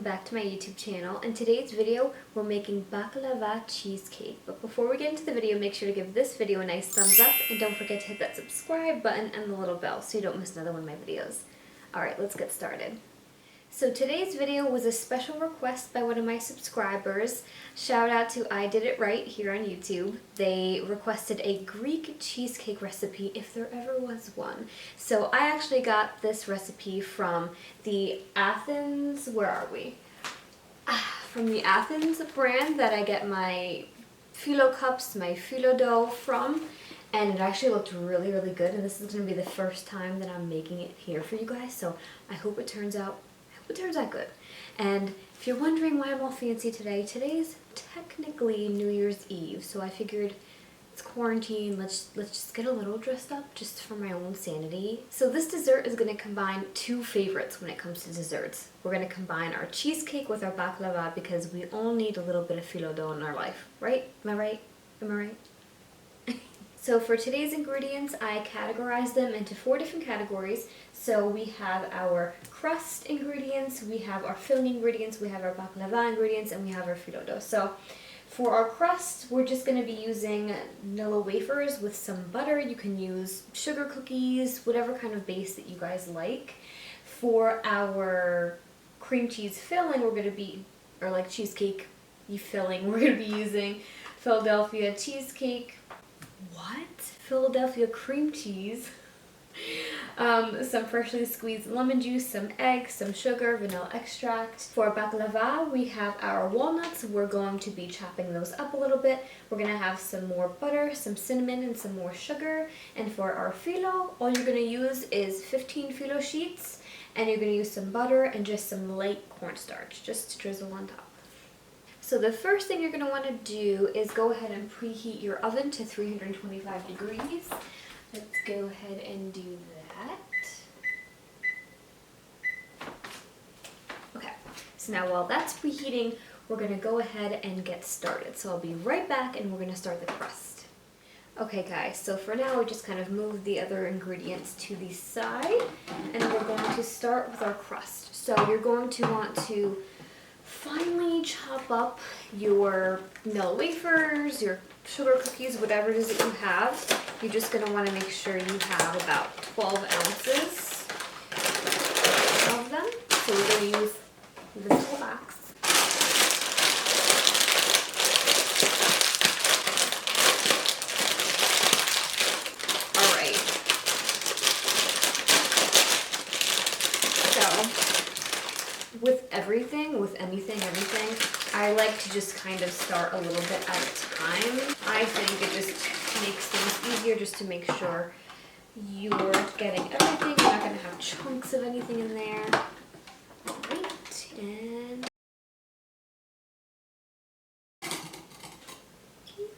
back to my YouTube channel. In today's video, we're making baklava cheesecake. But before we get into the video, make sure to give this video a nice thumbs up and don't forget to hit that subscribe button and the little bell so you don't miss another one of my videos. Alright, let's get started. So today's video was a special request by one of my subscribers. Shout out to I Did It Right here on YouTube. They requested a Greek cheesecake recipe if there ever was one. So I actually got this recipe from the Athens, where are we? From the Athens brand that I get my phyllo cups, my phyllo dough from. And it actually looked really, really good. And this is going to be the first time that I'm making it here for you guys. So I hope it turns out good. And if you're wondering why I'm all fancy today, today's technically New Year's Eve, so I figured it's quarantine, let's just get a little dressed up just for my own sanity. So this dessert is going to combine two favorites when it comes to desserts. We're going to combine our cheesecake with our baklava because we all need a little bit of phyllo dough in our life, right? Am I right? Am I right? So for today's ingredients, I categorized them into 4 different categories. So we have our crust ingredients, we have our filling ingredients, we have our baklava ingredients, and we have our phyllo dough. So for our crust, we're just going to be using Nilla Wafers with some butter. You can use sugar cookies, whatever kind of base that you guys like. For our cream cheese filling, we're going to be, or like cheesecake filling, we're going to be using Philadelphia cheesecake. What? Philadelphia cream cheese, some freshly squeezed lemon juice, some eggs, some sugar, vanilla extract. For baklava, we have our walnuts. We're going to be chopping those up a little bit. We're going to have some more butter, some cinnamon, and some more sugar. And for our phyllo, all you're going to use is 15 phyllo sheets, and you're going to use some butter and just some light cornstarch, just to drizzle on top. So the first thing you're going to want to do is go ahead and preheat your oven to 325 degrees. Let's go ahead and do that. Okay, so now while that's preheating, we're going to go ahead and get started. So I'll be right back and we're going to start the crust. Okay guys, so for now we just kind of move the other ingredients to the side and we're going to start with our crust. So you're going to want to finely chop up your Nilla Wafers, your sugar cookies, whatever it is that you have. You're just going to want to make sure you have about 12 ounces of them. So we're going to use this little axe. Alright. So, with anything, I like to just kind of start a little bit at a time. I think it just makes things easier just to make sure you're getting everything. You're not going to have chunks of anything in there. Alright, and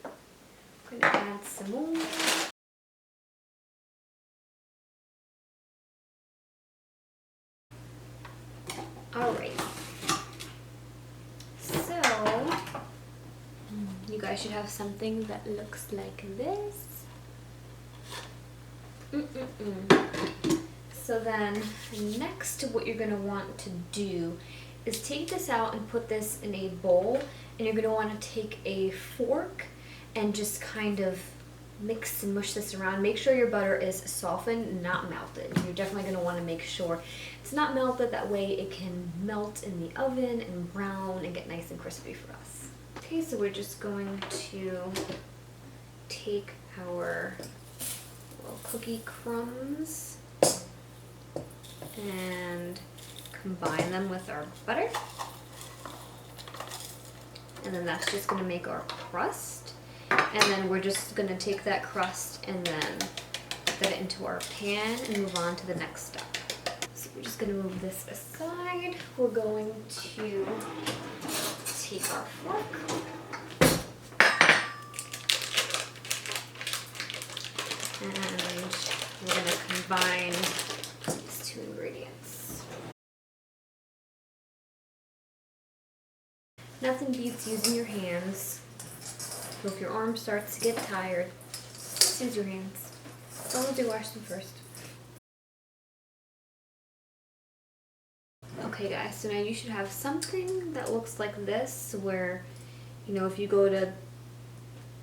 I'm going to add some more. Alright. You guys should have something that looks like this. So then next what you're going to want to do is take this out and put this in a bowl, and you're going to want to take a fork and just kind of mix and mush this around. Make sure your butter is softened, not melted. You're definitely going to want to make sure it's not melted, that way it can melt in the oven and brown and get nice and crispy for us. Okay, so we're just going to take our little cookie crumbs and combine them with our butter. And then that's just going to make our crust. And then we're just going to take that crust and then put it into our pan and move on to the next step. So we're just going to move this aside. We're going to take our fork and we're going to combine these two ingredients. Nothing beats using your hands. So if your arm starts to get tired, just use your hands. Don't do wash them first. Okay guys, so now you should have something that looks like this where, you know, if you go to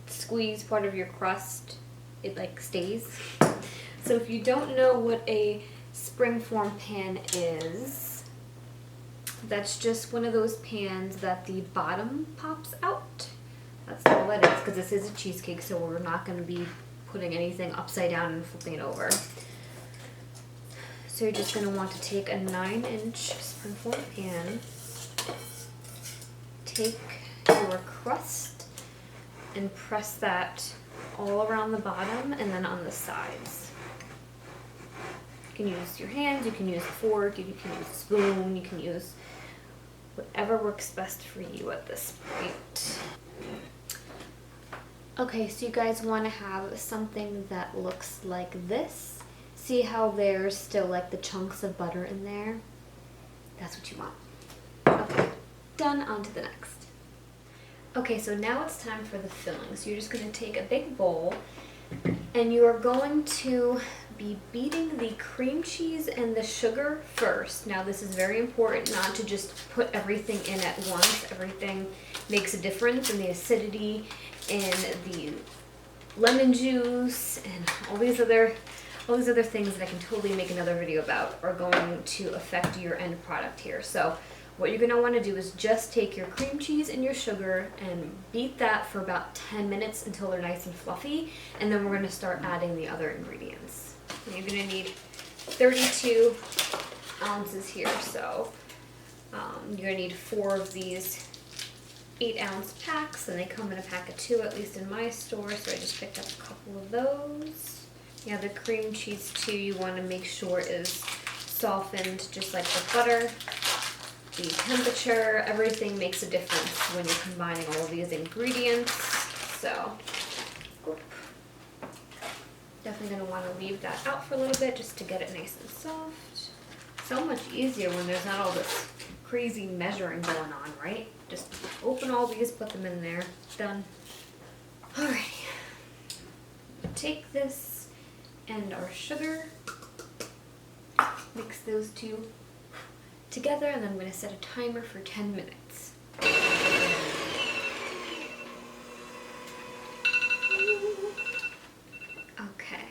squeeze part of your crust, it like stays. So if you don't know what a springform pan is, that's just one of those pans that the bottom pops out. That's all that is, because this is a cheesecake, so we're not going to be putting anything upside down and flipping it over. So you're just going to want to take a 9-inch springform pan, take your crust, and press that all around the bottom and then on the sides. You can use your hands, you can use a fork, you can use a spoon, you can use whatever works best for you at this point. Okay, so you guys want to have something that looks like this. See how there's still like the chunks of butter in there? That's what you want. Okay, done, on to the next. Okay, so now it's time for the filling. So you're just going to take a big bowl and you are going to be beating the cream cheese and the sugar first. Now this is very important not to just put everything in at once. Everything makes a difference in the acidity and the lemon juice and all these other things that I can totally make another video about are going to affect your end product here. So what you're going to want to do is just take your cream cheese and your sugar and beat that for about 10 minutes until they're nice and fluffy, and then we're going to start adding the other ingredients. And you're going to need 32 ounces here, so you're going to need 4 of these 8-ounce packs, and they come in a pack of 2, at least in my store, so I just picked up a couple of those. Yeah, the cream cheese too, you want to make sure is softened just like the butter. The temperature, everything makes a difference when you're combining all of these ingredients. So, definitely going to want to leave that out for a little bit just to get it nice and soft. So much easier when there's not all this crazy measuring going on, right? Just open all these, put them in there, done. Alrighty. Take this and our sugar, mix those two together, and then I'm going to set a timer for 10 minutes. Okay,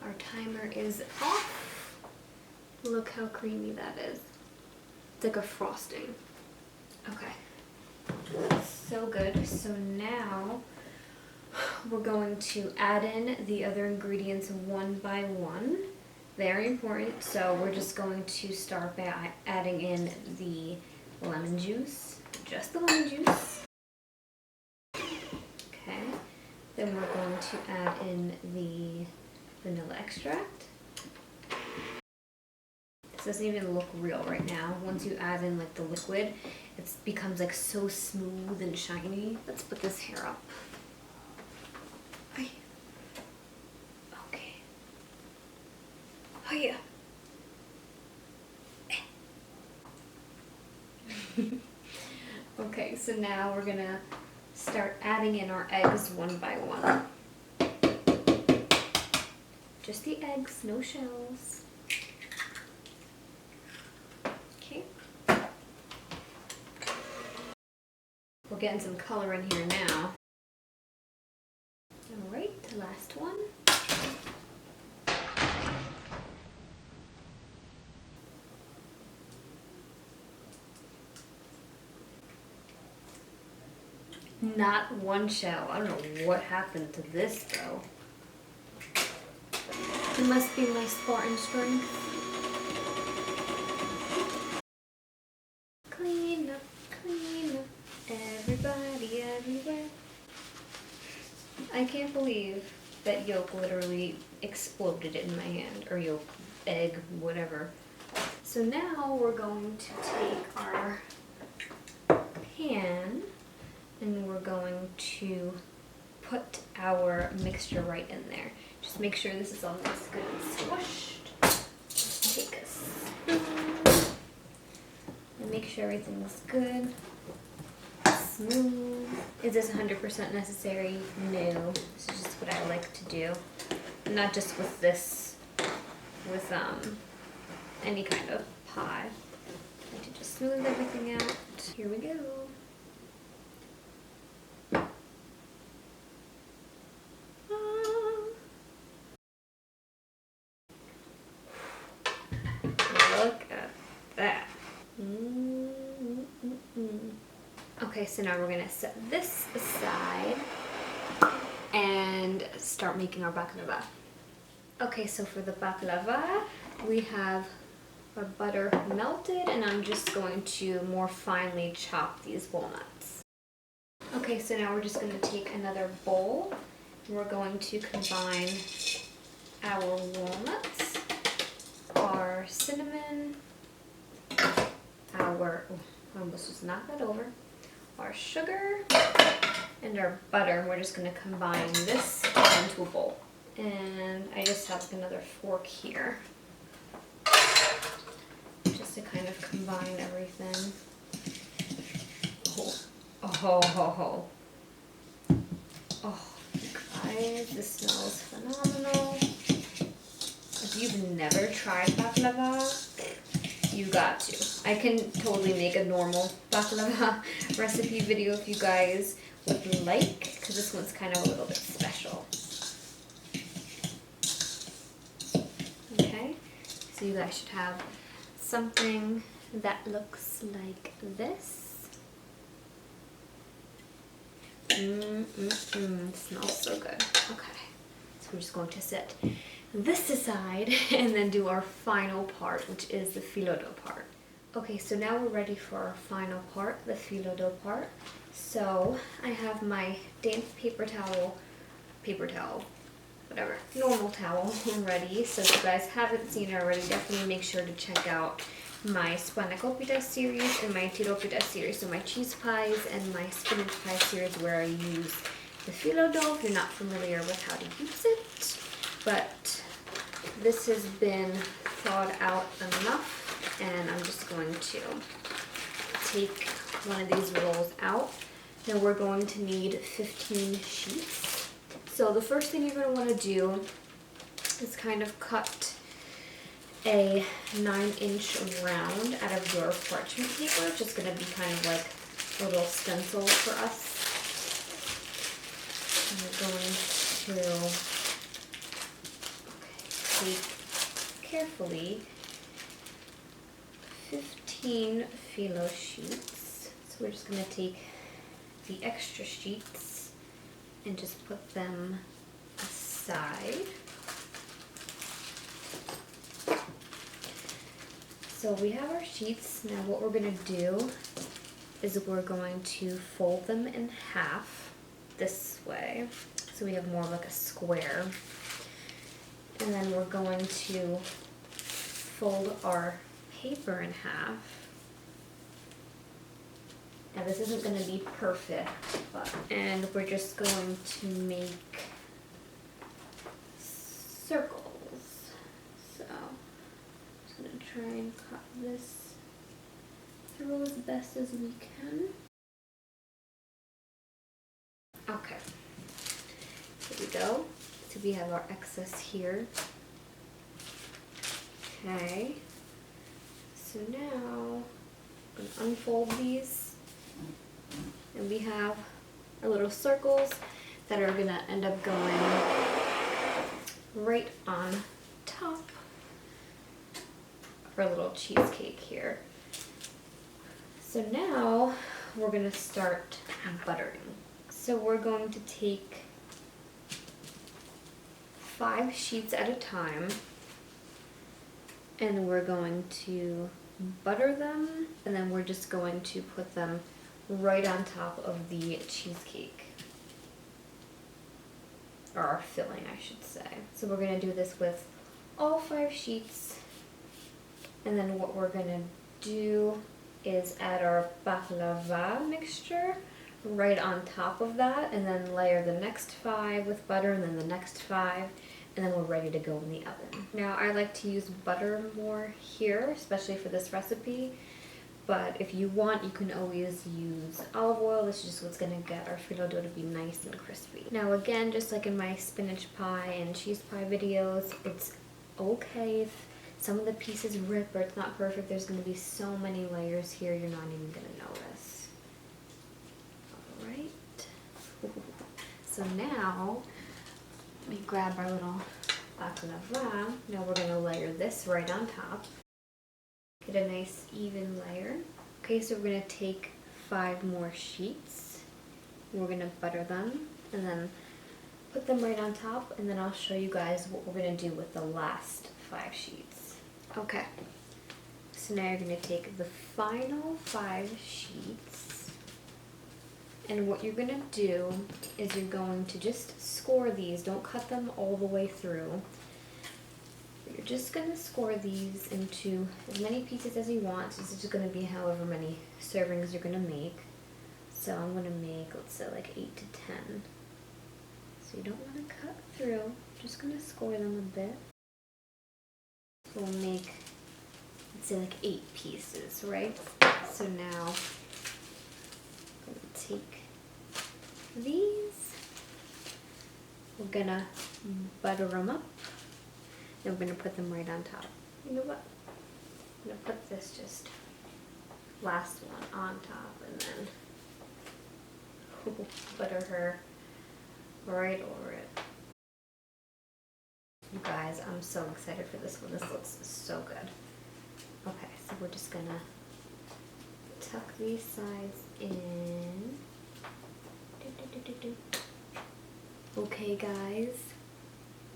our timer is off. Look how creamy that is. It's like a frosting. Okay, so good. So now we're going to add in the other ingredients one by one. Very important. So we're just going to start by adding in the lemon juice, just the lemon juice. Okay. Then we're going to add in the vanilla extract. This doesn't even look real right now. Once you add in like the liquid, it becomes like so smooth and shiny. Let's put this hair up. Okay. Oh yeah. Okay, so now we're gonna start adding in our eggs one by one. Just the eggs, no shells. Okay. We're getting some color in here now. Alright, the last one. Not one shell. I don't know what happened to this though. It must be my Spartan strength. Clean up, everybody everywhere. I can't believe that yolk literally exploded in my hand, or yolk, egg, whatever. So now we're going to take our pan and we're going to put our mixture right in there. Just make sure this is all nice, good and squished. Take a spoon and make sure everything's good, smooth. Is this 100% necessary? No. This is just what I like to do. Not just with this, with any kind of pie. smooth everything out. Here we go. Look at that. Okay, so now we're gonna set this aside and start making our baklava. Okay, so for the baklava, we have our butter melted, and I'm just going to more finely chop these walnuts. Okay, so now we're just going to take another bowl, and we're going to combine our walnuts, our cinnamon, our, I almost just knocked that over, our sugar, and our butter. We're just going to combine this into a bowl. And I just have another fork here just to kind of combine everything. Oh, guys, this smells phenomenal. If you've never tried baklava, you got to. I can totally make a normal baklava recipe video if you guys would like, because this one's kind of a little bit special. So you guys should have something that looks like this. It smells so good. Okay, so we're just going to set this aside and then do our final part, which is the phyllo dough part. Okay, so now we're ready for our final part, the phyllo dough part. So I have my damp paper towel, whatever, normal towel ready. So if you guys haven't seen it already, definitely make sure to check out my spanakopita series and my tiropita series. So my cheese pies and my spinach pie series, where I use the phyllo dough if you're not familiar with how to use it. But this has been thawed out enough, and I'm just going to take one of these rolls out. Now we're going to need 15 sheets. So the first thing you're going to want to do is kind of cut a 9-inch round out of your parchment paper. It's just going to be kind of like a little stencil for us. And we're going to take carefully 15 phyllo sheets. So we're just going to take the extra sheets and just put them aside. So we have our sheets. Now what we're going to do is we're going to fold them in half this way, so we have more like a square. And then we're going to fold our paper in half. Now this isn't going to be perfect, and we're just going to make circles. So I'm just going to try and cut this through as best as we can. Okay, here we go. So we have our excess here. Okay, so now I'm going to unfold these. And we have our little circles that are going to end up going right on top of our little cheesecake here. So now we're going to start buttering. So we're going to take 5 sheets at a time, and we're going to butter them, and then we're just going to put them right on top of the cheesecake, or our filling, I should say. So we're going to do this with all 5 sheets, and then what we're going to do is add our baklava mixture right on top of that, and then layer the next 5 with butter, and then the next 5, and then we're ready to go in the oven. Now I like to use butter more here, especially for this recipe, but if you want, you can always use olive oil. This is just what's going to get our phyllo dough to be nice and crispy. Now again, just like in my spinach pie and cheese pie videos, it's okay if some of the pieces rip or it's not perfect. There's going to be so many layers here, you're not even going to notice. Alright. So now, let me grab our little baklava. Now we're going to layer this right on top. Get a nice even layer. Okay, so we're going to take 5 more sheets. We're going to butter them and then put them right on top, and then I'll show you guys what we're going to do with the last 5 sheets. Okay, so now you're going to take the final 5 sheets, and what you're going to do is you're going to just score these. Don't cut them all the way through. You're just going to score these into as many pieces as you want. So this is just going to be however many servings you're going to make. So I'm going to make, let's say, like 8 to 10. So you don't want to cut through. I'm just going to score them a bit. So we'll make, let's say, like 8 pieces, right? So now I'm going to take these. We're going to butter them up. And we're going to put them right on top. You know what? I'm going to put this just last one on top and then butter her right over it. You guys, I'm so excited for this one. This looks so good. Okay, so we're just going to tuck these sides in. Okay, guys,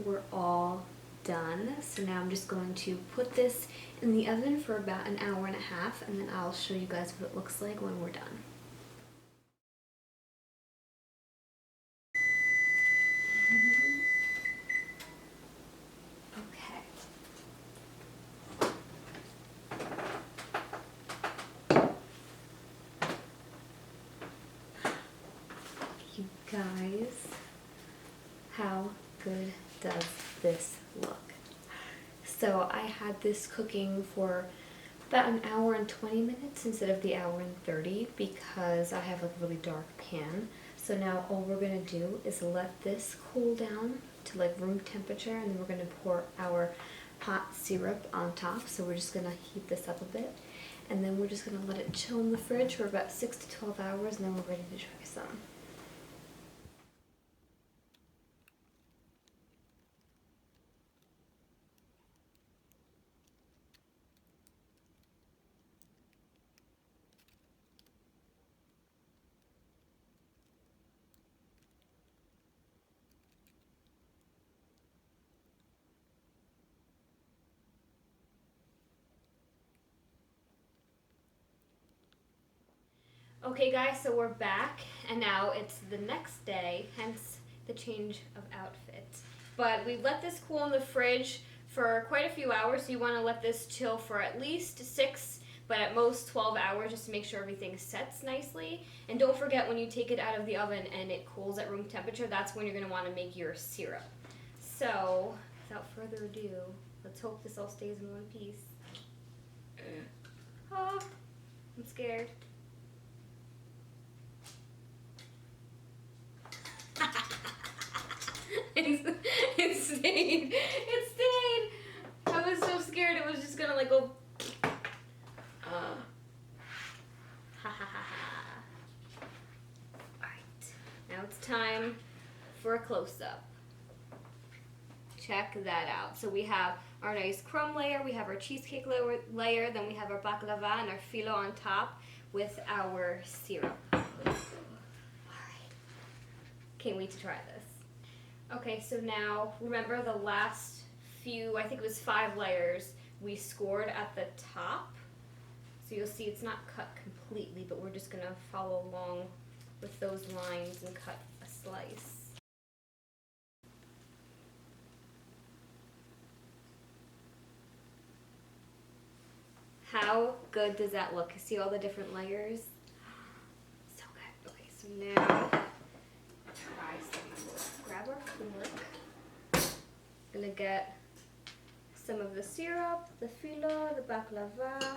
we're all done. So now I'm just going to put this in the oven for about an hour and a half, and then I'll show you guys what it looks like when we're done. Okay. You guys, how good does this look? So I had this cooking for about an hour and 20 minutes instead of the hour and 30 because I have like a really dark pan. So now all we're going to do is let this cool down to like room temperature, and then we're going to pour our hot syrup on top. So we're just going to heat this up a bit, and then we're just going to let it chill in the fridge for about 6 to 12 hours, and then we're ready to try some. Okay guys, so we're back, and now it's the next day, hence the change of outfit. But we let this cool in the fridge for quite a few hours, so you want to let this chill for at least 6, but at most 12 hours, just to make sure everything sets nicely. And don't forget, when you take it out of the oven and it cools at room temperature, that's when you're going to want to make your syrup. So, without further ado, let's hope this all stays in one piece. Oh, I'm scared. It stayed. It stayed. I was so scared it was just gonna like go. Ha ha ha ha. Alright. Now it's time for a close-up. Check that out. So we have our nice crumb layer, we have our cheesecake layer, then we have our baklava and our filo on top with our syrup. Alright. Can't wait to try this. Okay, so now remember the last few, I think it was 5 layers, we scored at the top. So you'll see it's not cut completely, but we're just going to follow along with those lines and cut a slice. How good does that look? See all the different layers? So good. Okay, so now try some. Grab our fork. Gonna get some of the syrup, the filo, the baklava,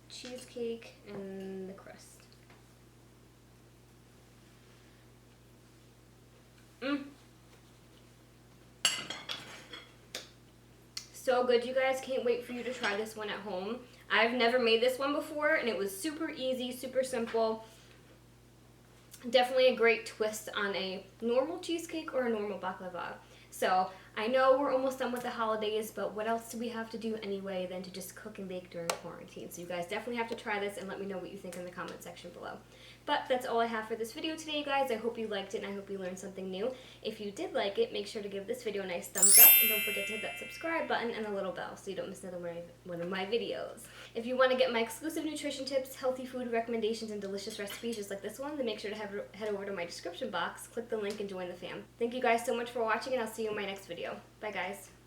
cheesecake, and the crust. So so good, you guys. Can't wait for you to try this one at home. I've never made this one before, and it was super easy, super simple. Definitely a great twist on a normal cheesecake or a normal baklava. So I know we're almost done with the holidays, but what else do we have to do anyway than to just cook and bake during quarantine? So you guys definitely have to try this and let me know what you think in the comment section below. But that's all I have for this video today, you guys. I hope you liked it and I hope you learned something new. If you did like it, make sure to give this video a nice thumbs up and don't forget to hit that subscribe button and the little bell so you don't miss another one of my videos. If you want to get my exclusive nutrition tips, healthy food recommendations, and delicious recipes just like this one, then make sure to head over to my description box, click the link, and join the fam. Thank you guys so much for watching, and I'll see you in my next video. Bye, guys.